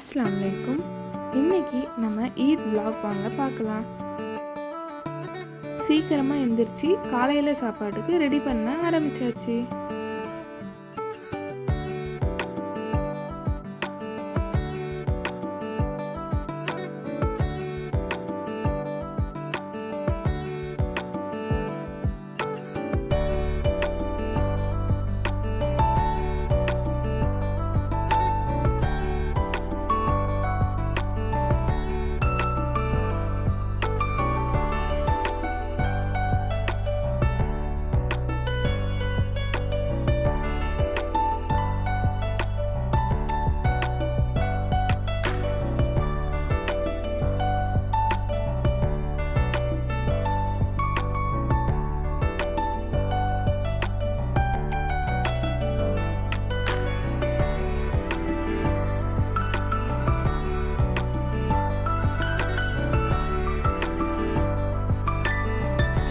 அஸ்ஸலாமு அலைக்கும். இன்னைக்கு நம்ம ஈத் vlog வாங்க பார்க்கலாம். சீக்கிரமாக எந்திரிச்சு காலையில் சாப்பாட்டுக்கு ரெடி பண்ண ஆரம்பிச்சாச்சு.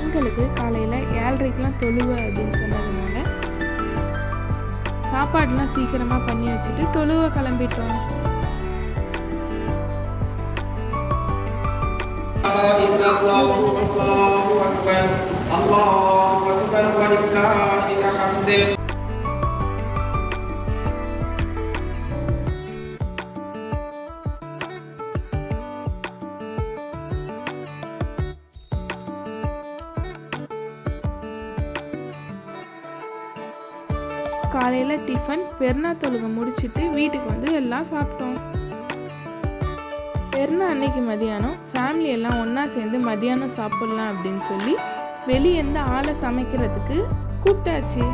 எங்களுக்கு காலையில் 7:30க்கெலாம் தொழுவை அப்படின்னு சொன்னதுனால சாப்பாடுலாம் சீக்கிரமாக பண்ணி வச்சுட்டு தொழுவை கிளம்பிட்டோம். காலையில் டிஃபன் பெருநா தொழுகை முடிச்சுட்டு வீட்டுக்கு வந்து எல்லாம் சாப்பிட்டோம். பெருநா அன்னைக்கு மதியானம் ஃபேமிலி எல்லாம் ஒன்றா சேர்ந்து மதியானம் சாப்பிட்லாம் அப்படின்னு சொல்லி வெளியேருந்து ஆளை சமைக்கிறதுக்கு கூப்பிட்டாச்சு.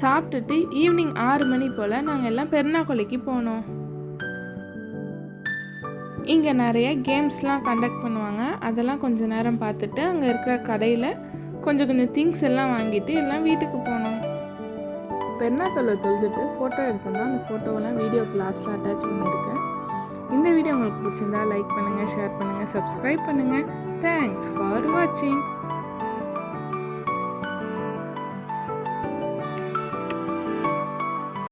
சாப்பிட்டுட்டு ஈவினிங் 6 மணி போல் நாங்கள் எல்லாம் பெருநா கொலைக்கு போனோம். இங்கே நிறைய கேம்ஸ்லாம் கண்டக்ட் பண்ணுவாங்க. அதெல்லாம் கொஞ்சம் நேரம் பார்த்துட்டு அங்கே இருக்கிற கடையில் கொஞ்சம் திங்ஸ் எல்லாம் வாங்கிட்டு எல்லாம் வீட்டுக்கு போனோம். பெருநா தொழுதுட்டு ஃபோட்டோ எடுத்தோம்னா அந்த ஃபோட்டோவெல்லாம் வீடியோக்கு லாஸ்ட்டில் அட்டாச் பண்ணியிருக்கேன். இந்த வீடியோ உங்களுக்கு பிடிச்சிருந்தா லைக் பண்ணுங்கள், ஷேர் பண்ணுங்கள், சப்ஸ்கிரைப் பண்ணுங்கள். தேங்க்ஸ் ஃபார் வாட்சிங்.